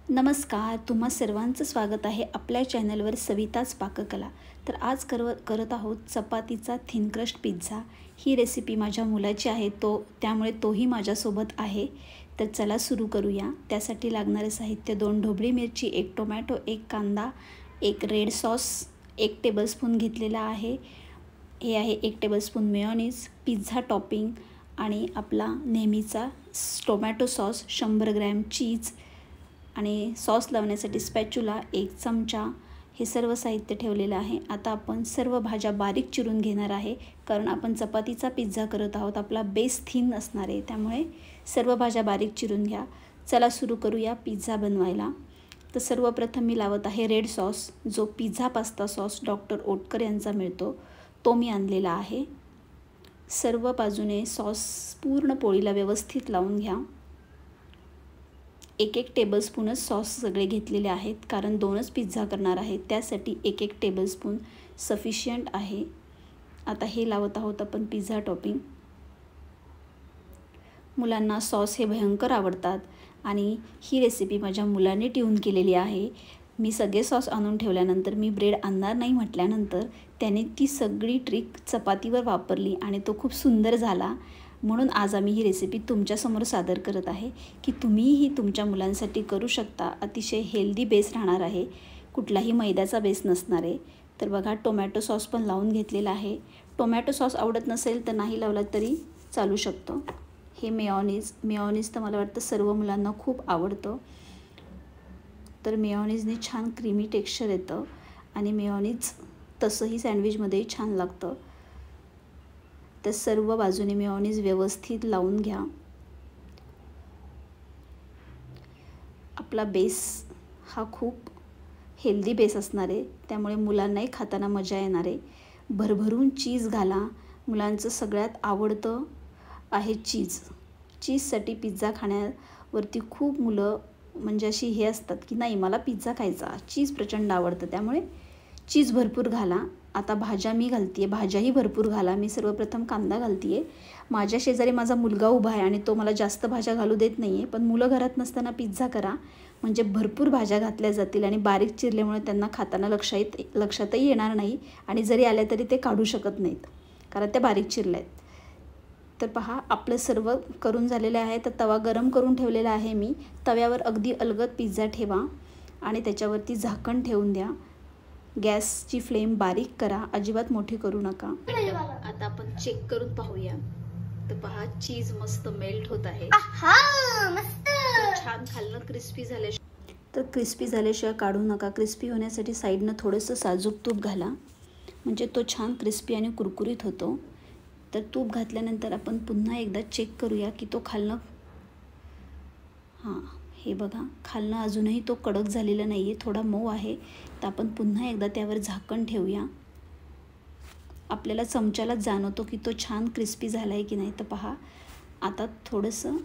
नमस्कार, तुम्हा सर्वांचं स्वागत आहे आपल्या चॅनलवर सविताच पाककला। तर आज करत आहोत चपातीचा थिन क्रस्ट पिझ्झा। ही रेसिपी माझ्या मुलाची आहे, त्यामुळे तोही माझ्यासोबत आहे। तर चला सुरू करूया। त्यासाठी लागणारे साहित्य 2 ढोबळी मिरची, 1 टोमॅटो, 1 कांदा, 1 रेड सॉस, 1 टेबलस्पून घेतलेला आहे। हे आहे 1 टेबलस्पून मेयोनीज, पिझ्झा टॉपिंग आणि आपला नेहमीचा टोमॅटो सॉस, 100 ग्रॅम चीज आणि सॉस लावण्यासाठी स्पॅच्युला 1 चमचा। हे सर्व साहित्य ठेवलेलं आहे। आता आपण सर्व भाज्या बारीक चिरून घेणार आहे, कारण आपण चपातीचा पिझ्झा करत आहोत। आपला बेस थिन असणार आहे, त्यामुळे सर्व भाज्या बारीक चिरून घ्या। चला सुरू करूया पिझ्झा बनवायला। तर सर्वप्रथम मी लावत आहे रेड सॉस, जो pizza pasta sauce doctor Oetker यांचा मिळतो, तो मी आणलेला आहे। सर्व बाजूने सॉस पूर्ण पोळीला व्यवस्थित लावून घ्या। 1 टेबलस्पूनच सॉस सगळे घेतलेले आहेत, कारण 2च पिझ्झा करणार आहे, त्यासाठी 1 टेबलस्पून सफिशियंट आहे। आता हे लावत आहोत आपण पिझ्झा टॉपिंग। मुलांना सॉस हे भयंकर आवडतात आणि ही रेसिपी माझ्या मुलाने ट्यून केलेली आहे। मी सगळे सॉस आणून ठेवल्यानंतर मी ब्रेड आणणार नाही म्हटल्यानंतर त्याने ती सगळी ट्रिक चपातीवर वापरली आणि तो खूप सुंदर झाला। म्हणून आज आम्ही ही रेसिपी तुमच्यासमोर सादर करत आहे की तुम्हीही तुमच्या मुलांसाठी करू शकता। अतिशय हेल्दी बेस राहणार आहे, कुठलाही मैद्याचा बेस नसणार आहे। तर बघा, टोमॅटो सॉस पण लावून घेतलेला आहे। टोमॅटो सॉस आवडत नसेल तर नाही लावला तरी चालू शकतो। हे मेयोनीज तर मला वाटतं सर्व मुलांना खूप आवडतं। तर मेयोनीजने छान क्रीमी टेक्स्चर येतं आणि मेयोनीज तसंही सँडविचमध्येही छान लागतं। तर सर्व बाजूने मेयोनीज व्यवस्थित लावून घ्या। आपला बेस हा खूप हेल्दी बेस असणार आहे, त्यामुळे मुलांनाही खाताना मजा येणार आहे। भरभरून चीज घाला। मुलांचं सगळ्यात आवडतं आहे चीजसाठी पिझ्झा खाण्यावरती खूप मुलं म्हणजे अशी हे असतात की नाही, मला पिझ्झा खायचा, चीज प्रचंड आवडतं, त्यामुळे चीज भरपूर घाला। आता भाज्या मी घालते आहे, भाज्याही भरपूर घाला। मी सर्वप्रथम कांदा घालते आहे। माझ्या शेजारी माझा मुलगा उभा आहे आणि तो मला जास्त भाज्या घालू देत नाही आहे, पण मुलं घरात नसताना पिझ्झा करा, म्हणजे भरपूर भाज्या घातल्या जातील आणि बारीक चिरल्यामुळे त्यांना खाताना लक्षातही येणार नाही आणि जरी आल्या तरी ते काढू शकत नाहीत, कारण त्या बारीक चिरल्या आहेत। तर पहा, आपलं सर्व करून झालेलं आहे। तर तवा गरम करून ठेवलेला आहे मी। तव्यावर अगदी अलगद पिझ्झा ठेवा आणि त्याच्यावरती झाकण ठेवून द्या। गॅसची फ्लेम बारीक करा, अजिबात मोठी करू नका। आता आपण चेक करून पाहूया। तर पहा, चीज मस्त मेल्ट होत आहे। छान खाल्लं क्रिस्पी झाले। तर क्रिस्पी झाल्याशिवाय काढू नका। क्रिस्पी होण्यासाठी साईडनं थोडंसं साजूक तूप घाला, म्हणजे तो छान क्रिस्पी आणि कुरकुरीत होतो। तर तूप घातल्यानंतर आपण पुन्हा एकदा चेक करूया की तो खालनं, हे बघा, खालनं अजूनही तो कडक झालेला नाही आहे, थोडा मऊ आहे। तर आपण पुन्हा एकदा त्यावर झाकण ठेवूया। आपल्याला चमच्याला जाणवतो की तो छान क्रिस्पी झाला आहे की नाही। तर पहा, आता थोडंसं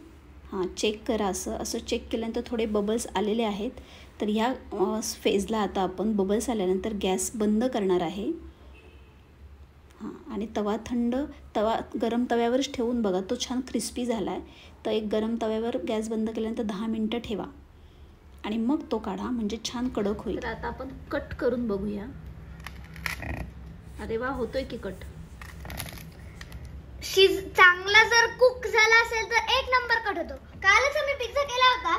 चेक करा। असं चेक केल्यानंतर थोडे बबल्स आलेले आहेत। तर या फेजला आता आपण बबल्स आल्यानंतर गॅस बंद करणार आहे। आणि गरम तव्यावरच ठेवून बघा, तो छान क्रिस्पी झाला आहे। तर एक गरम तव्यावर गॅस बंद केल्यानंतर 10 मिनटं ठेवा आणि मग तो काढा, म्हणजे छान कडक होईल। तर आता आपण कट करून बघूया। अरे वा, होतोय की कट। चांगला जर कुक झाला असेल तर 1 नंबर कट होतो। कालच आम्ही पिझ्झा केला होता,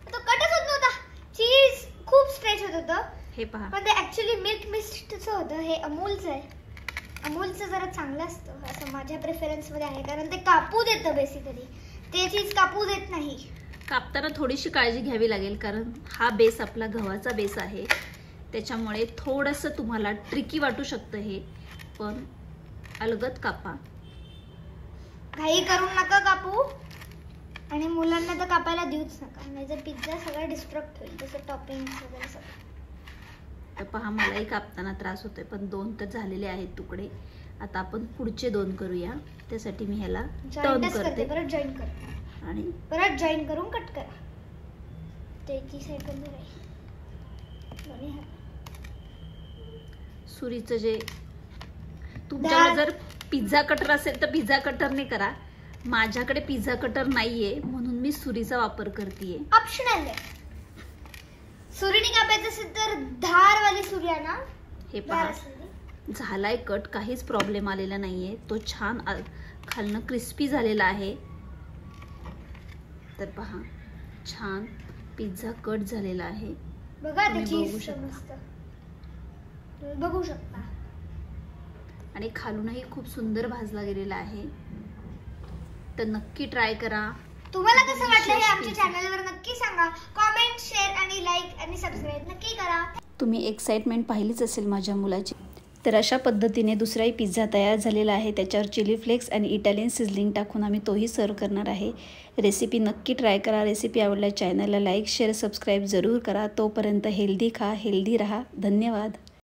तो कटच होत नव्हता, चीज खूप स्ट्रेच होत होतं। हे पहा, पण ते ऍक्च्युअली मिल्क मिस्टचं होतं, हे अमूलचं आहे। अमूलचं जरा चांगलं असतं असं माझ्या प्रेफरन्समध्ये आहे, कारण ते कापू देतं, बेसिकली ते चीज कापू देत नाही। कापताना थोडीशी काळजी घ्यावी लागेल, कारण हा बेस आपला गव्हाचा बेस आहे, त्याच्यामुळे थोडंसं तुम्हाला ट्रिकी वाटू शकतं हे, पण अलगद कापा। घाई करून नका कापू आणि मुलांना तर कापायला देऊच नका, नाहीतर पिझ्झा सगळा डिस्ट्रक्ट होईल, तसं टॉपिंग्स वगैरे सगळं। तर पहा, मलाही कापताना त्रास होतोय, पण 2 तर झालेले आहेत तुकडे। आता आपण पुढचे 2 करूया। त्यासाठी मी ह्याला टर्न करते, परत जॉईन करते आणि परत जॉईन करून कट करा। त्याची साईड बंद राहील। सुरीचं जे तुमच्याकडे जर पिझ्झा कटर असेल तर पिझ्झा कटरने करा। माझ्याकडे पिझ्झा कटर नाहीये, म्हणून मी सुरीचा वापर करतेय। ऑप्शनल आहे। सुरीने कापायचं असेल तर धारवाली सुरी आणा. हे पहा झालाय कट, काहीच प्रॉब्लेम आलेला नाहीये. तो छान खालनं क्रिस्पी झालेला आहे. तर पहा छान पिझ्झा कट झालेला आहे. बघा ते चीज मस्त बघू शकता. आणि खालूनही खूप सुंदर भाजला गेलेला आहे. तर नक्की ट्राय करा. तुम्हाला कसं वाटलं हे आमच्या चॅनलवर नक्की सांगा. कमेंट, शेअर आणि लाईक आणि सबस्क्राईब नक्की करा. तुम्ही एक्साइटमेंट पाहिलीच असेल माझ्या मुलाची. तर अशा पद्धतीने दुसराही पिझ्झा तयार झालेला आहे. त्याच्यावर चिली फ्लेक्स आणि इटालियन सिझलिंग टाकून आम्ही तोही सर्व करणार आहे. रेसिपी नक्की ट्राय करा. रेसिपी आवडल्यास चॅनलला लाईक, शेअर, सबस्क्राईब जरूर करा. तोपर्यंत हेल्दी खा, हेल्दी राहा. धन्यवाद.